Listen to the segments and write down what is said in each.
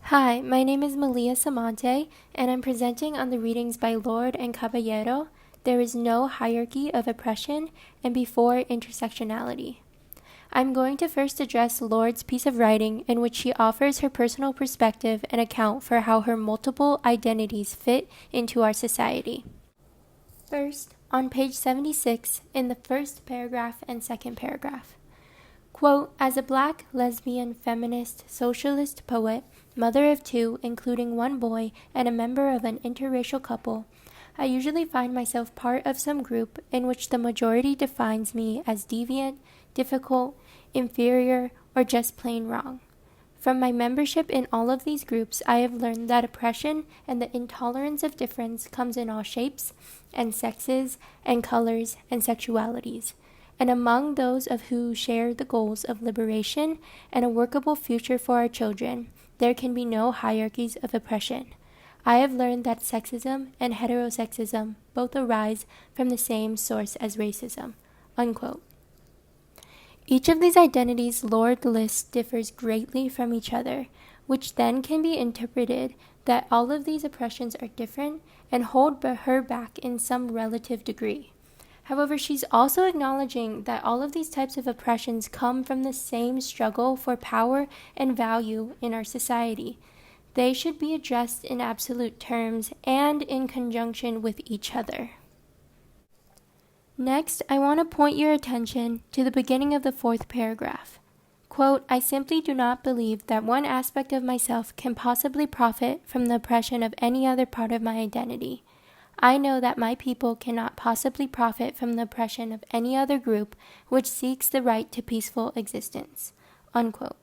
Hi, my name is Malia Samante, and I'm presenting on the readings by Lord and Caballero, There is No Hierarchy of Oppression, and Before Intersectionality. I'm going to first address Lord's piece of writing in which she offers her personal perspective and account for how her multiple identities fit into our society. First, on page 76, in the first paragraph and second paragraph. Quote, as a black, lesbian, feminist, socialist poet, mother of two, including one boy, and a member of an interracial couple, I usually find myself part of some group in which the majority defines me as deviant, difficult, inferior, or just plain wrong. From my membership in all of these groups, I have learned that oppression and the intolerance of difference comes in all shapes and sexes and colors and sexualities. And among those of who share the goals of liberation and a workable future for our children, there can be no hierarchies of oppression. I have learned that sexism and heterosexism both arise from the same source as racism." Unquote. Each of these identities Lord lists differs greatly from each other, which then can be interpreted that all of these oppressions are different and hold her back in some relative degree. However, she's also acknowledging that all of these types of oppressions come from the same struggle for power and value in our society. They should be addressed in absolute terms and in conjunction with each other. Next, I want to point your attention to the beginning of the fourth paragraph. Quote, I simply do not believe that one aspect of myself can possibly profit from the oppression of any other part of my identity. I know that my people cannot possibly profit from the oppression of any other group which seeks the right to peaceful existence. Unquote.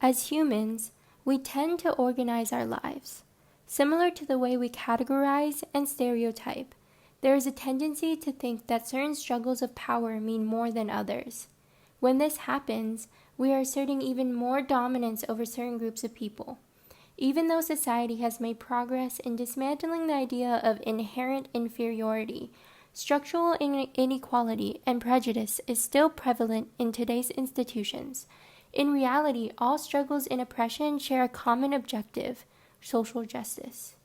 As humans, we tend to organize our lives. Similar to the way we categorize and stereotype, there is a tendency to think that certain struggles of power mean more than others. When this happens, we are asserting even more dominance over certain groups of people. Even though society has made progress in dismantling the idea of inherent inferiority, structural inequality and prejudice is still prevalent in today's institutions. In reality, all struggles in oppression share a common objective, social justice.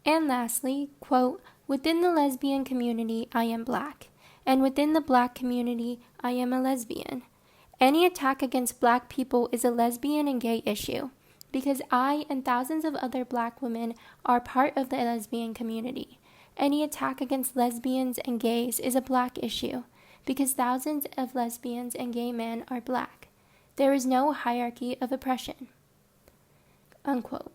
And lastly, quote, within the lesbian community, I am black, and within the black community, I am a lesbian. Any attack against black people is a lesbian and gay issue, because I and thousands of other black women are part of the lesbian community. Any attack against lesbians and gays is a black issue, because thousands of lesbians and gay men are black. There is no hierarchy of oppression. Unquote.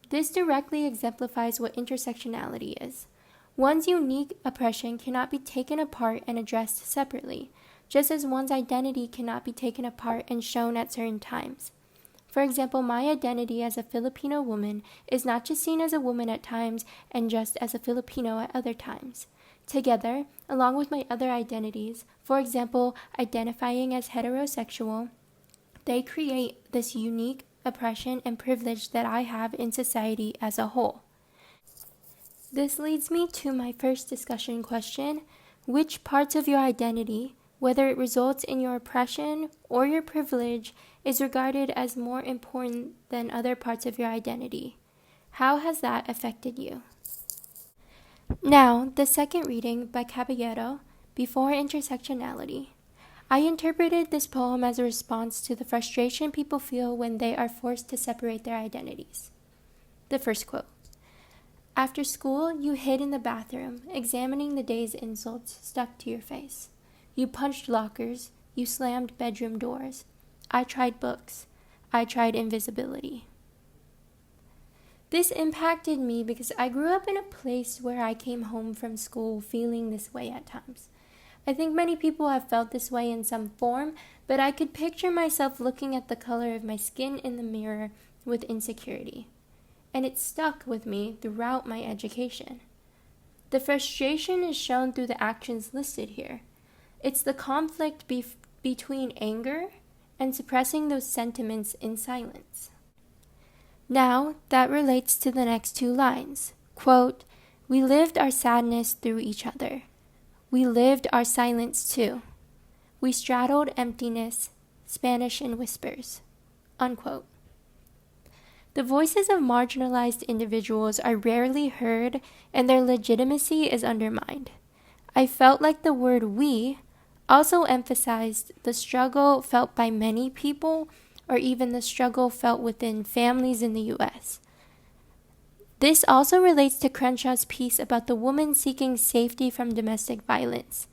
This directly exemplifies what intersectionality is. One's unique oppression cannot be taken apart and addressed separately, just as one's identity cannot be taken apart and shown at certain times. For example, my identity as a Filipino woman is not just seen as a woman at times and just as a Filipino at other times. Together, along with my other identities, for example, identifying as heterosexual, they create this unique oppression and privilege that I have in society as a whole. This leads me to my first discussion question: which parts of your identity, whether it results in your oppression or your privilege, is regarded as more important than other parts of your identity? How has that affected you? Now, the second reading by Caballero, Before Intersectionality. I interpreted this poem as a response to the frustration people feel when they are forced to separate their identities. The first quote. After school, you hid in the bathroom, examining the day's insults stuck to your face. You punched lockers. You slammed bedroom doors. I tried books. I tried invisibility. This impacted me because I grew up in a place where I came home from school feeling this way at times. I think many people have felt this way in some form, but I could picture myself looking at the color of my skin in the mirror with insecurity. And it stuck with me throughout my education. The frustration is shown through the actions listed here. It's the conflict between anger and suppressing those sentiments in silence. Now, that relates to the next two lines. Quote, we lived our sadness through each other. We lived our silence too. We straddled emptiness, Spanish in whispers. Unquote. The voices of marginalized individuals are rarely heard and their legitimacy is undermined. I felt like the word "we" also emphasized the struggle felt by many people, or even the struggle felt within families in the U.S. This also relates to Crenshaw's piece about the woman seeking safety from domestic violence.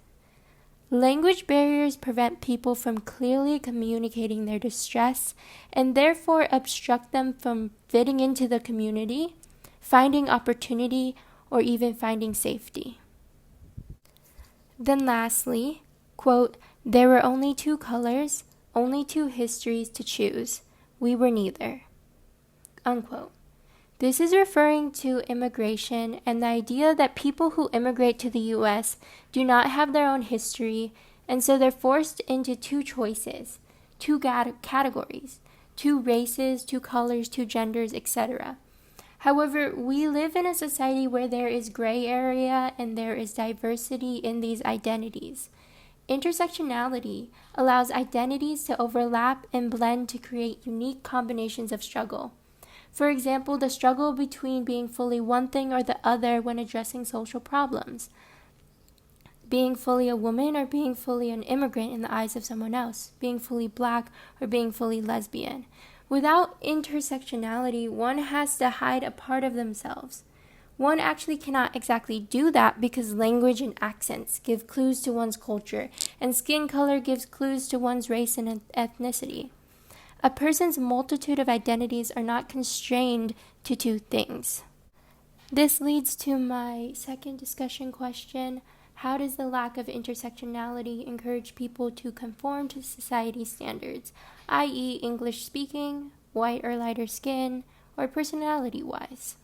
Language barriers prevent people from clearly communicating their distress and therefore obstruct them from fitting into the community, finding opportunity, or even finding safety. Then lastly, quote, "There were only two colors, only two histories to choose. We were neither." Unquote. This is referring to immigration and the idea that people who immigrate to the U.S. do not have their own history, and so they're forced into two choices, two categories, two races, two colors, two genders, etc. However, we live in a society where there is gray area and there is diversity in these identities. Intersectionality allows identities to overlap and blend to create unique combinations of struggle. For example, the struggle between being fully one thing or the other when addressing social problems. Being fully a woman or being fully an immigrant in the eyes of someone else. Being fully black or being fully lesbian. Without intersectionality, one has to hide a part of themselves. One actually cannot exactly do that because language and accents give clues to one's culture, and skin color gives clues to one's race and ethnicity. A person's multitude of identities are not constrained to two things. This leads to my second discussion question. How does the lack of intersectionality encourage people to conform to society's standards, i.e. English speaking, white or lighter skin, or personality-wise?